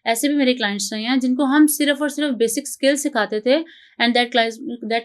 ऐसे भी मेरे क्लाइंट्स रहे हैं जिनको हम सिर्फ और सिर्फ बेसिक स्किल सिखाते थे and that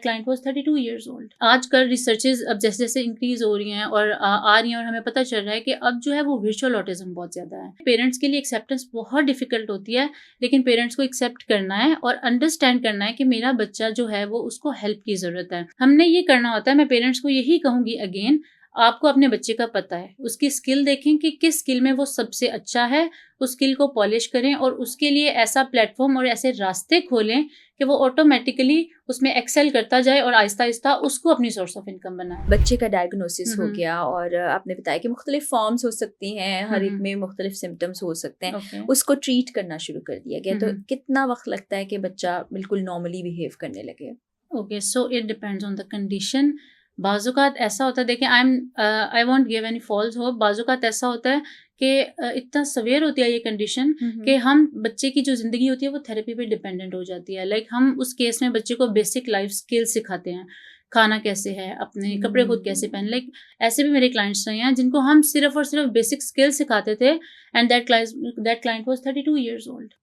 client was 32 years old. आजकल रिसर्चेज अब जैसे जैसे इंक्रीज हो रही हैं और आ रही हैं और हमें पता चल रहा है कि अब जो है वो वर्चुअल ऑटिज्म बहुत ज़्यादा है। पेरेंट्स के लिए एक्सेप्टेंस बहुत डिफिकल्ट होती है, लेकिन पेरेंट्स को एक्सेप्ट करना है और अंडरस्टैंड करना है कि मेरा बच्चा जो है वो उसको हेल्प की ज़रूरत है। हमने ये करना होता है। मैं पेरेंट्स को यही कहूँगी अगेन, आपको अपने बच्चे का पता है, उसकी स्किल देखें कि किस स्किल में वो सबसे अच्छा है, उस स्किल को पॉलिश करें और उसके लिए ऐसा प्लेटफॉर्म और ऐसे रास्ते खोलें कि वो ऑटोमेटिकली उसमें एक्सेल करता जाए और आहिस्ता आहिस्ता उसको अपनी सोर्स ऑफ इनकम बनाए। बच्चे का डायग्नोसिस हो गया और आपने बताया कि मुख्तलिफ फॉर्म्स हो सकती हैं, हर एक में मुख्तलिफ सिम्टम्स हो सकते हैं, उसको ट्रीट करना शुरू कर दिया गया, तो कितना वक्त लगता है कि बच्चा बिल्कुल नॉर्मली बिहेव करने लगे? Okay, so it depends on the condition. बाज़-औक़ात ऐसा होता है, देखिए I won't give any false hope. बाज़-औक़ात ऐसा होता है कि इतना सवेयर होती है ये कंडीशन कि हम बच्चे की जो ज़िंदगी होती है वो थेरेपी पे डिपेंडेंट हो जाती है। लाइक हम उस केस में बच्चे को बेसिक लाइफ स्किल सिखाते हैं, खाना कैसे है, अपने कपड़े खुद कैसे पहने। लाइक ऐसे भी मेरे क्लाइंट्स रहे हैं जिनको हम सिर्फ और सिर्फ बेसिक स्किल सिखाते थे and that client was 32 years old.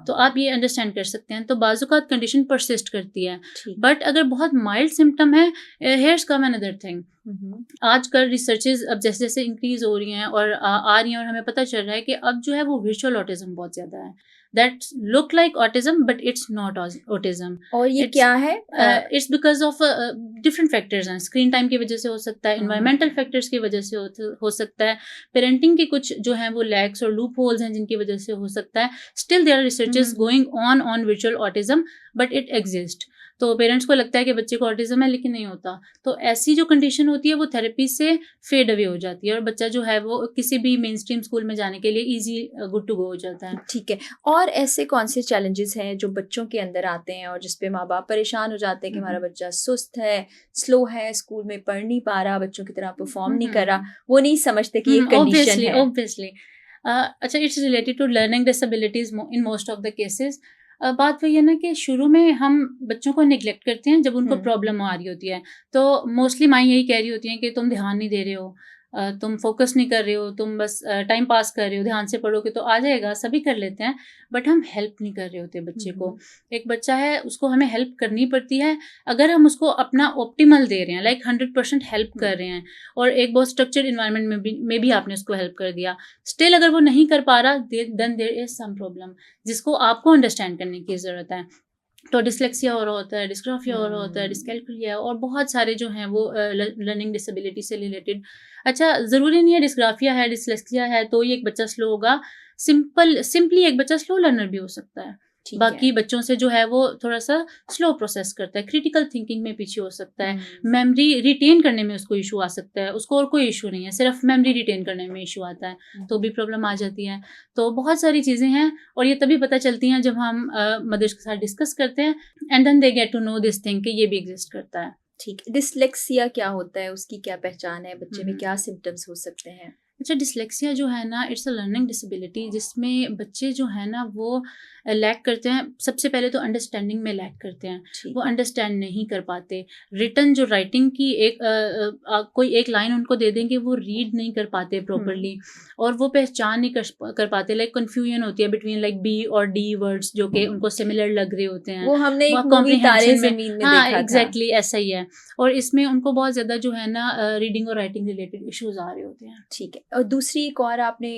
तो आप ये अंडरस्टैंड कर सकते हैं। तो बाज़-औक़ात कंडीशन परसिस्ट करती है, बट अगर बहुत माइल्ड सिम्पटम है, हियर्स कम अनदर थिंग। आजकल रिसर्चेज अब जैसे जैसे इंक्रीज हो रही हैं और आ रही हैं और हमें पता चल रहा है कि अब जो है वो वर्चुअल ऑटिज्म बहुत ज़्यादा है। That look like autism but it's not autism. और ये क्या है? It's because of different factors हैं। स्क्रीन टाइम की वजह से हो सकता है, इन्वायरमेंटल फैक्टर्स की वजह से हो सकता है, पेरेंटिंग के कुछ जो हैं वो लैक्स और लूप होल्स हैं जिनकी वजह से हो सकता है। Still there are researches going on virtual autism, but it exist. तो पेरेंट्स को लगता है कि बच्चे को ऑटिज्म है, लेकिन नहीं होता। तो ऐसी जो कंडीशन होती है वो थेरेपी से फेड अवे हो जाती है और बच्चा जो है वो किसी भी मेन स्ट्रीम स्कूल में जाने के लिए इजी गुड टू गो हो जाता है। ठीक है। और ऐसे कौन से चैलेंजेस हैं जो बच्चों के अंदर आते हैं और जिसपे माँ बाप परेशान हो जाते हैं कि हमारा बच्चा सुस्त है, स्लो है, स्कूल में पढ़ नहीं पा रहा, बच्चों की तरह परफॉर्म नहीं कर रहा, वो नहीं समझते कि ये कंडीशन है? ऑब्वियसली अच्छा, it's related to learning disabilities in most of the cases. बात वही है ना कि शुरू में हम बच्चों को निगलेक्ट करते हैं जब उनको प्रॉब्लम आ रही होती है। तो मोस्टली माँ यही कह रही होती हैं कि तुम ध्यान नहीं दे रहे हो, तुम फोकस नहीं कर रहे हो, तुम बस टाइम पास कर रहे हो, ध्यान से पढ़ोगे तो आ जाएगा, सभी कर लेते हैं। बट हम हेल्प नहीं कर रहे होते बच्चे को। एक बच्चा है, उसको हमें हेल्प करनी पड़ती है। अगर हम उसको अपना ऑप्टिमल दे रहे हैं, लाइक 100% हेल्प कर रहे हैं और एक बहुत स्ट्रक्चर्ड इन्वायरमेंट में भी आपने उसको हेल्प कर दिया, स्टिल अगर वो नहीं कर पा रहा, then there is some problem जिसको आपको अंडरस्टैंड करने की ज़रूरत है। तो डिस्लेक्सिया हो रहा होता है, डिस्ग्राफिया हो रहा होता है, डिस्कैल्कुलिया और बहुत सारे जो हैं वो लर्निंग डिसेबिलिटी से रिलेटेड। अच्छा, ज़रूरी नहीं है डिस्ग्राफिया है, डिस्लेक्सिया है तो ये एक बच्चा स्लो होगा। सिंपली एक बच्चा स्लो लर्नर भी हो सकता है। बाकी बच्चों से जो है वो थोड़ा सा स्लो प्रोसेस करता है, क्रिटिकल थिंकिंग में पीछे हो सकता है, मेमोरी रिटेन करने में उसको इशू आ सकता है। उसको और कोई इशू नहीं है, सिर्फ मेमोरी रिटेन करने में इशू आता है तो भी प्रॉब्लम आ जाती है। तो बहुत सारी चीज़ें हैं और ये तभी पता चलती हैं जब हम मदर्स के साथ डिस्कस करते हैं and then they get to know this thing कि ये भी एग्जिस्ट करता है। ठीक है। डिस्लेक्सिया क्या होता है, उसकी क्या पहचान है, बच्चे में क्या सिम्टम्स हो सकते हैं? अच्छा, डिस्लेक्सिया जो है ना, इट्स अ लर्निंग डिसेबिलिटी जिसमें बच्चे जो है ना वो लैक करते हैं। सबसे पहले तो अंडरस्टैंडिंग में लैक करते हैं, वो अंडरस्टैंड नहीं कर पाते। रिटन जो राइटिंग की कोई एक लाइन उनको दे देंगे वो रीड नहीं कर पाते प्रॉपरली और वो पहचान नहीं कर पाते। लाइक कन्फ्यूजन होती है बिटवीन लाइक बी और डी वर्ड्स जो कि उनको सिमिलर लग रहे होते हैं। वो हमने एक मूवी तारे ज़मीन में देखा था। एग्जैक्टली ऐसा ही है। और इसमें उनको बहुत ज़्यादा जो है ना रीडिंग और राइटिंग रिलेटेड इश्यूज आ रहे होते हैं। ठीक है। और दूसरी एक और आपने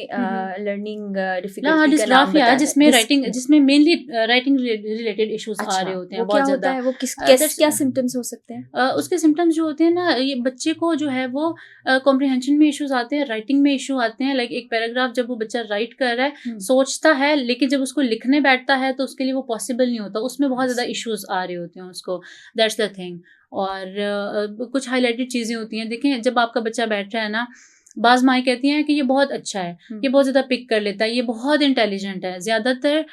लर्निंग डिफिकल्टी का नाम बताया, जिसमें मेनली राइटिंग रिलेटेड इश्यूज आ रहे होते हैं बहुत ज़्यादा। वो क्या सिम्टम्स हो सकते हैं? उसके सिम्टम्स जो होते हैं ना, ये बच्चे को जो है वो कॉम्प्रिहेंशन में इश्यूज आते हैं, राइटिंग में इशू आते हैं। लाइक एक पैराग्राफ जब वो बच्चा राइट कर रहा है, सोचता है, लेकिन जब उसको लिखने बैठता है तो उसके लिए वो पॉसिबल नहीं होता, उसमें बहुत ज़्यादा इश्यूज आ रहे होते हैं उसको। That's the thing. और कुछ हाईलाइटेड चीज़ें होती हैं। देखें, जब आपका बच्चा बैठ रहा है ना, बाज़ माएँ कहती हैं कि ये बहुत अच्छा है, ये बहुत ज़्यादा पिक कर लेता है, ये बहुत इंटेलिजेंट है। ज़्यादातर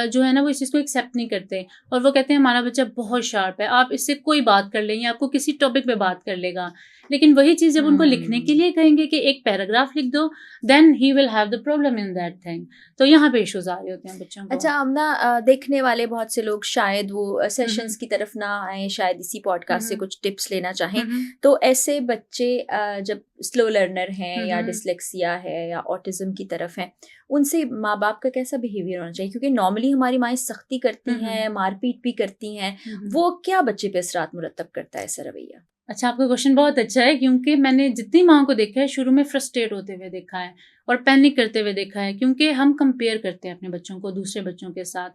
जो है ना वो इस चीज़ को एक्सेप्ट नहीं करते और वो कहते हैं हमारा बच्चा बहुत शार्प है, आप इससे कोई बात कर लें या आपको किसी टॉपिक पे बात कर लेगा। लेकिन वही चीज़ जब उनको लिखने के लिए कहेंगे कि एक पैराग्राफ लिख दो, then he will have the problem in that thing. तो यहाँ पे इश्यूज आ रहे होते हैं बच्चों को। अच्छा आमना, देखने वाले बहुत से लोग शायद वो सेशंस की तरफ ना आए, शायद इसी पॉडकास्ट से कुछ टिप्स लेना चाहें, तो ऐसे बच्चे जब स्लो लर्नर हैं हैं या डिसलेक्सिया है या ऑटिज्म की तरफ हैं, उनसे माँ बाप का कैसा बिहेवियर होना चाहिए? क्योंकि नॉर्मली हमारी माएँ सख्ती करती हैं, मारपीट भी करती हैं, वो क्या बच्चे पे असरात मुरतब करता है ऐसा रवैया? अच्छा, आपका क्वेश्चन बहुत अच्छा है, क्योंकि मैंने जितनी माँ को देखा है शुरू में फ्रस्ट्रेट होते हुए देखा है और पैनिक करते हुए देखा है, क्योंकि हम कंपेयर करते हैं अपने बच्चों को दूसरे बच्चों के साथ।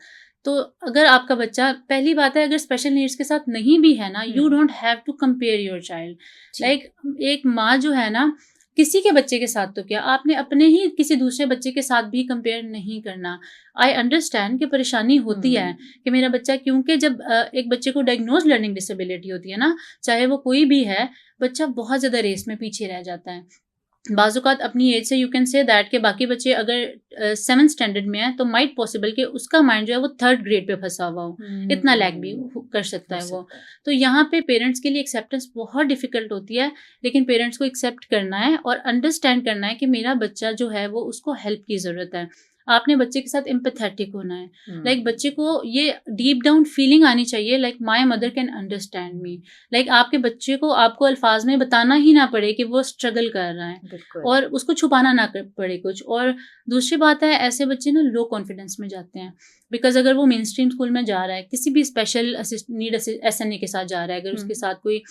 तो अगर आपका बच्चा, पहली बात है, अगर स्पेशल नीड्स के साथ नहीं भी है ना, you don't have to compare your child. Like एक माँ जो है ना, किसी के बच्चे के साथ तो क्या, आपने अपने ही किसी दूसरे बच्चे के साथ भी कंपेयर नहीं करना। आई अंडरस्टैंड कि परेशानी होती है कि मेरा बच्चा, क्योंकि जब एक बच्चे को डायग्नोज लर्निंग डिसेबिलिटी होती है ना, चाहे वो कोई भी है, बच्चा बहुत ज़्यादा रेस में पीछे रह जाता है। बाज़-औक़ात अपनी एज से यू कैन से दैट कि बाकी बच्चे अगर 7th स्टैंडर्ड में हैं, तो माइट पॉसिबल कि उसका माइंड जो है वो 3rd ग्रेड पे फँसा हुआ हो। इतना लैग भी कर सकता है वो। तो यहाँ पे पेरेंट्स के लिए एक्सेप्टेंस बहुत डिफ़िकल्ट होती है, लेकिन पेरेंट्स को एक्सेप्ट करना है और अंडरस्टैंड करना है कि मेरा बच्चा जो है वो, उसको हेल्प की ज़रूरत है। आपने बच्चे के साथ एम्पैथेटिक होना है। लाइक बच्चे को ये डीप डाउन फीलिंग आनी चाहिए, like my mother can understand me. Like आपके बच्चे को आपको अल्फाज में बताना ही ना पड़े कि वो स्ट्रगल कर रहा है और उसको छुपाना ना पड़े कुछ। और दूसरी बात है, ऐसे बच्चे ना लो कॉन्फिडेंस में जाते हैं, बिकॉज अगर वो मेन स्ट्रीम स्कूल में जा रहा है, किसी भी स्पेशल नीड SNA के साथ जा रहा है, अगर उसके साथ कोई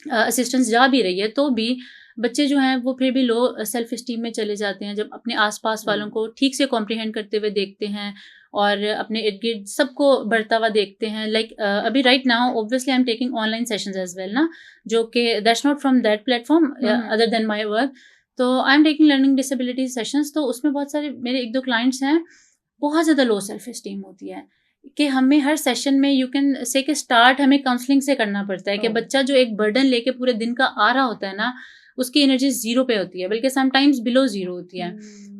असिस्टेंस जा भी रही है, तो भी बच्चे जो हैं वो फिर भी लो सेल्फ स्टीम में चले जाते हैं, जब अपने आसपास वालों को ठीक से कॉम्प्रिहेंड करते हुए देखते हैं और अपने इर्द गिर्द सबको बढ़ता हुआ देखते हैं। लाइक अभी right now obviously I am taking online sessions as well ना, जो कि that's not from that platform other than my work. तो I am taking learning disability sessions, तो उसमें बहुत सारे मेरे 1-2 क्लाइंट्स हैं, बहुत ज़्यादा लो सेल्फ स्टीम होती है कि हमें हर सेशन में यू कैन से कि स्टार्ट हमें काउंसलिंग से करना पड़ता है कि बच्चा जो एक बर्डन लेके पूरे दिन का आ रहा होता है ना, उसकी एनर्जी 0 पे होती है, बल्कि समटाइम्स बिलो 0 होती है।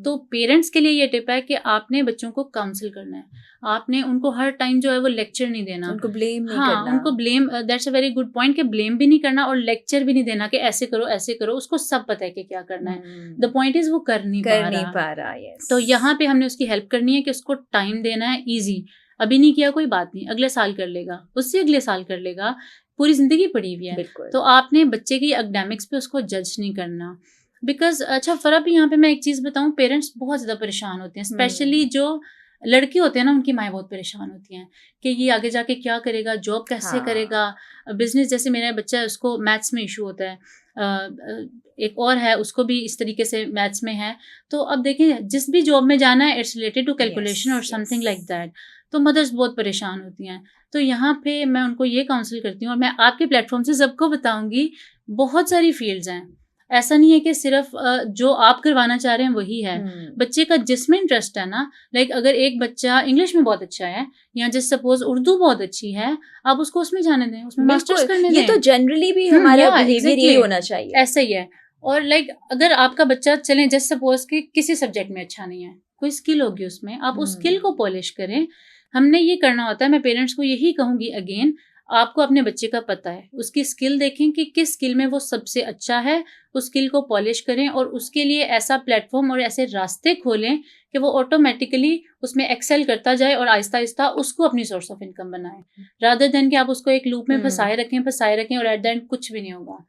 तो पेरेंट्स के लिए ये टिप है कि आपने बच्चों को काउंसिल करना है। आपने उनको हर टाइम जो है वो लेक्चर नहीं देना, उनको ब्लेम नहीं हाँ, करना। उनको blame, that's a very good point कि ब्लेम भी नहीं करना और लेक्चर भी नहीं देना कि ऐसे करो ऐसे करो, उसको सब पता है कि क्या करना है। द पॉइंट इज वो कर नहीं पा रहा। yes. तो यहाँ पे हमने उसकी हेल्प करनी है कि उसको टाइम देना है, ईजी। अभी नहीं किया कोई बात नहीं, अगले साल कर लेगा, उससे अगले साल कर लेगा, पूरी जिंदगी पड़ी हुई है। तो आपने बच्चे की एकेडमिक्स पे उसको जज नहीं करना, बिकॉज अच्छा फर्क भी यहाँ पे मैं एक चीज़ बताऊँ, पेरेंट्स बहुत ज़्यादा परेशान होते हैं, स्पेशली जो लड़के होते हैं ना, उनकी माएँ बहुत परेशान होती हैं कि ये आगे जाके क्या करेगा, जॉब कैसे करेगा, बिजनेस, जैसे मेरा बच्चा है उसको मैथ्स में इशू होता है, एक और है उसको भी इस तरीके से मैथ्स में है। तो अब देखें, जिस भी जॉब में जाना है, इट्स रिलेटेड टू कैलकुलेशन और समथिंग लाइक दैट, तो मदर्स बहुत परेशान होती हैं। तो यहाँ पे मैं उनको ये काउंसिल करती हूँ और मैं आपके प्लेटफॉर्म से सबको बताऊंगी, बहुत सारी फील्ड्स हैं, ऐसा नहीं है कि सिर्फ जो आप करवाना चाह रहे हैं वही है। बच्चे का जिसमें इंटरेस्ट है ना, लाइक अगर एक बच्चा इंग्लिश में बहुत अच्छा है या जस्ट सपोज उर्दू बहुत अच्छी है, आप उसको उसमें जाने दें, उसमें मास्टर्स करने दें। ये तो जनरली भी हमारा बिहेवियर यही होना चाहिए, ऐसा ही है। और लाइक अगर आपका बच्चा, चलें जस्ट सपोज कि किसी सब्जेक्ट में अच्छा नहीं है, कोई स्किल होगी उसमें, आप उस स्किल को पॉलिश करें। हमने ये करना होता है, मैं पेरेंट्स को यही कहूँगी अगेन, आपको अपने बच्चे का पता है, उसकी स्किल देखें कि किस स्किल में वो सबसे अच्छा है, उस स्किल को पॉलिश करें और उसके लिए ऐसा प्लेटफॉर्म और ऐसे रास्ते खोलें कि वो ऑटोमेटिकली उसमें एक्सेल करता जाए और आहिस्ता आहिस्ता उसको अपनी सोर्स ऑफ इनकम बनाए, रादर देन कि आप उसको एक लूप में फंसाए रखें और एट द एंड कुछ भी नहीं होगा।